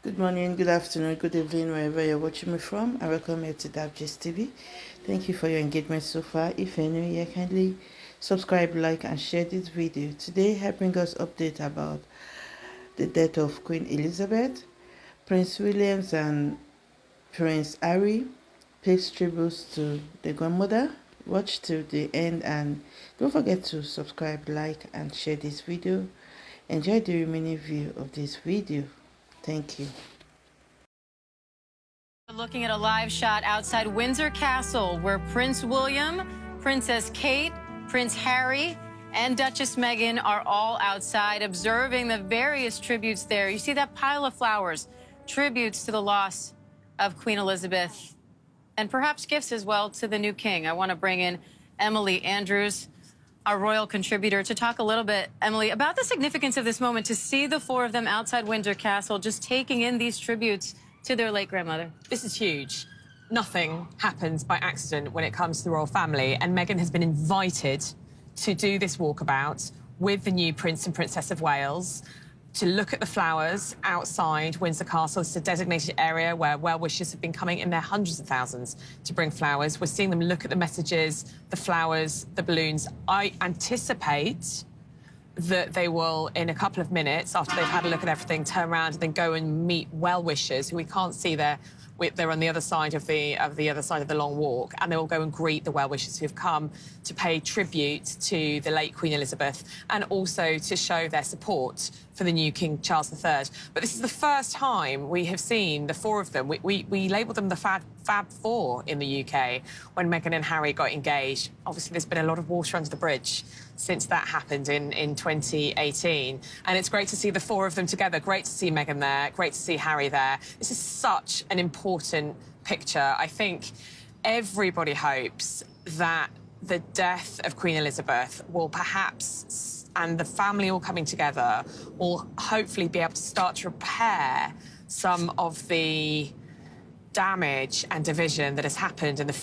Good morning, good afternoon, good evening, wherever you're watching me from. I welcome you to abcn TV. Thank you for your engagement so far. If you're new here, kindly subscribe, like, and share this video. Today, I bring us update about the death of Queen Elizabeth. Prince Williams and Prince Harry pays tributes to the grandmother. Watch till the end and don't forget to subscribe, like, and share this video. Enjoy the remaining view of this video. Thank you. Looking at a live shot outside Windsor Castle, where Prince William, Princess Kate, Prince Harry, and Duchess Meghan are all outside observing the various tributes there. You see that pile of flowers, tributes to the loss of Queen Elizabeth, and perhaps gifts as well to the new king. I want to bring in Emily Andrews, our royal contributor, to talk a little bit, Emily, about the significance of this moment, to see the four of them outside Windsor Castle just taking in these tributes to their late grandmother. This is huge. Nothing happens by accident when it comes to the royal family, and Meghan has been invited to do this walkabout with the new Prince and Princess of Wales to look at the flowers outside Windsor Castle. It's a designated area where well-wishers have been coming in their hundreds of thousands to bring flowers. We're seeing them look at the messages, the flowers, the balloons. I anticipate that they will, in a couple of minutes, after they've had a look at everything, turn around and then go and meet well-wishers who we can't see there. They're on the other side of the long walk, and they will go and greet the well-wishers who've come to pay tribute to the late Queen Elizabeth and also to show their support for the new King Charles III. But this is the first time we have seen the four of them. We labelled them the Fab Four in the UK when Meghan and Harry got engaged. Obviously, there's been a lot of water under the bridge since that happened in 2018. And it's great to see the four of them together. Great to see Meghan there. Great to see Harry there. This is such an important picture. I think everybody hopes that the death of Queen Elizabeth will perhaps, and the family all coming together, will hopefully be able to start to repair some of the damage and division that has happened and the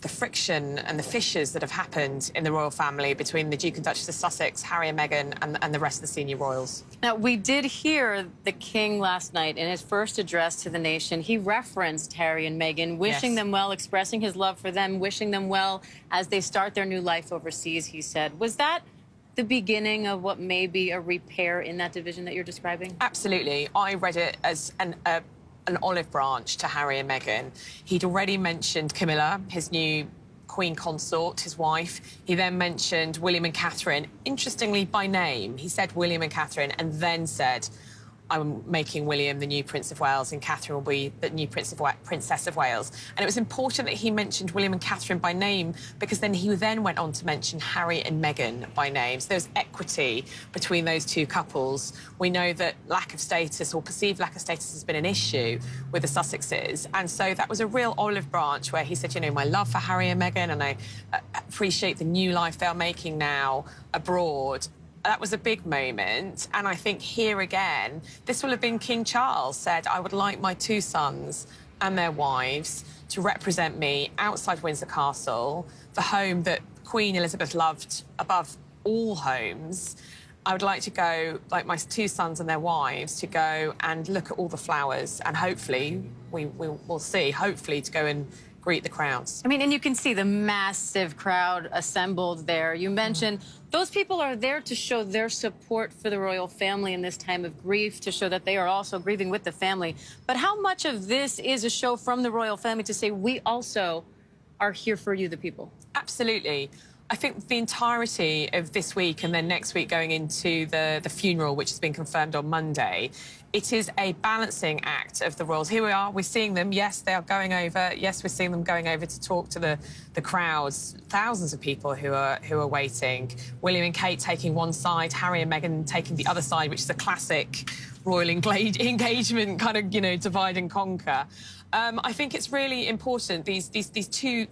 friction and the fissures that have happened in the royal family between the Duke and Duchess of Sussex, Harry and Meghan, and the rest of the senior royals. Now, we did hear the king last night in his first address to the nation. He referenced Harry and Meghan, wishing them well, expressing his love for them, wishing them well as they start their new life overseas, he said. Was that the beginning of what may be a repair in that division that you're describing? Absolutely. I read it as an olive branch to Harry and Meghan. He'd already mentioned Camilla, his new Queen Consort, his wife. He then mentioned William and Catherine, interestingly by name. He said William and Catherine and then said, I'm making William the new Prince of Wales and Catherine will be the new Princess of Wales. And it was important that he mentioned William and Catherine by name because then he then went on to mention Harry and Meghan by name. So there's equity between those two couples. We know that lack of status or perceived lack of status has been an issue with the Sussexes. And so that was a real olive branch where he said, you know, my love for Harry and Meghan and I appreciate the new life they're making now abroad. That was a big moment, and I think here again, this will have been King Charles said, I would like my two sons and their wives to represent me outside Windsor Castle, the home that Queen Elizabeth loved above all homes. I would like to go, like my two sons and their wives, to go and look at all the flowers, and hopefully, we'll see, hopefully to go and greet the crowds. I mean, and you can see the massive crowd assembled there. You mentioned those people are there to show their support for the royal family in this time of grief, to show that they are also grieving with the family. But how much of this is a show from the royal family to say, we also are here for you, the people? Absolutely. I think the entirety of this week and then next week going into the funeral, which has been confirmed on Monday, it is a balancing act of the royals. Here we are, we're seeing them. Yes, they are going over. Yes, we're seeing them going over to talk to the crowds, thousands of people who are waiting. William and Kate taking one side, Harry and Meghan taking the other side, which is a classic royal engagement kind of, you know, divide and conquer. I think it's really important, these two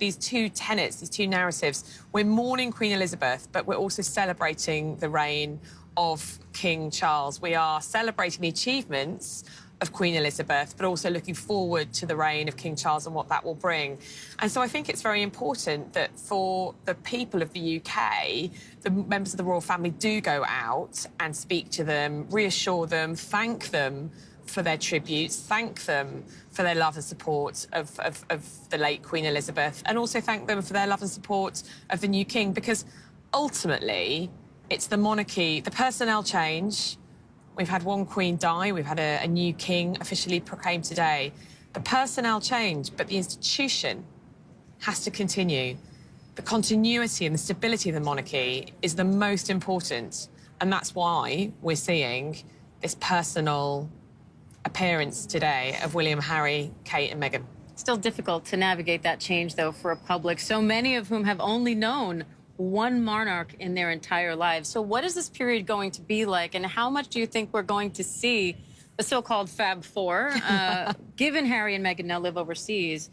tenets, these two narratives. We're mourning Queen Elizabeth, but we're also celebrating the reign of King Charles. We are celebrating the achievements of Queen Elizabeth, but also looking forward to the reign of King Charles and what that will bring. And so I think it's very important that for the people of the UK, the members of the royal family do go out and speak to them, reassure them, thank them for their tributes, thank them for their love and support of the late Queen Elizabeth, and also thank them for their love and support of the new king, because ultimately it's the monarchy, the personnel change. We've had one queen die, we've had a new king officially proclaimed today. The personnel change, but the institution has to continue. The continuity and the stability of the monarchy is the most important, and that's why we're seeing this personal appearance today of William, Harry, Kate and Meghan. Still difficult to navigate that change, though, for a public, so many of whom have only known one monarch in their entire lives. So what is this period going to be like, and how much do you think we're going to see the so-called Fab Four, given Harry and Meghan now live overseas?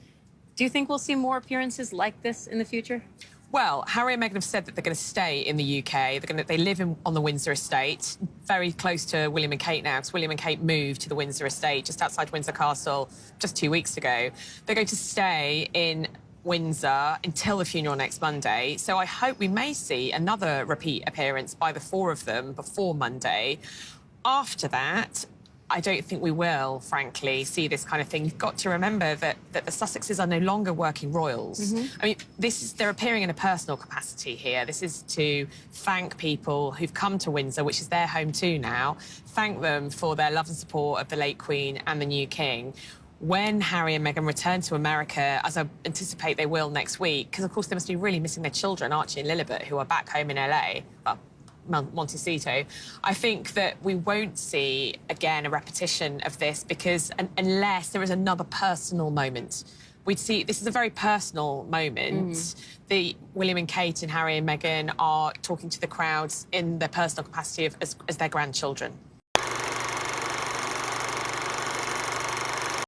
Do you think we'll see more appearances like this in the future? Well, Harry and Meghan have said that they're going to stay in the UK. They live on the Windsor estate, very close to William and Kate now, because William and Kate moved to the Windsor estate just outside Windsor Castle just 2 weeks ago. They're going to stay in Windsor until the funeral next Monday. So I hope we may see another repeat appearance by the four of them before Monday. After that, I don't think we will, frankly, see this kind of thing. You've got to remember that the Sussexes are no longer working royals. I mean, they're appearing in a personal capacity here. This is to thank people who've come to Windsor, which is their home too now, thank them for their love and support of the late Queen and the new King. When Harry and Meghan return to America, as I anticipate they will next week, because, of course, they must be really missing their children, Archie and Lilibet, who are back home in LA. Well, Montecito. I think that we won't see, again, a repetition of this, because unless there is another personal moment, we'd see this is a very personal moment. The William and Kate and Harry and Meghan are talking to the crowds in their personal capacity as their grandchildren.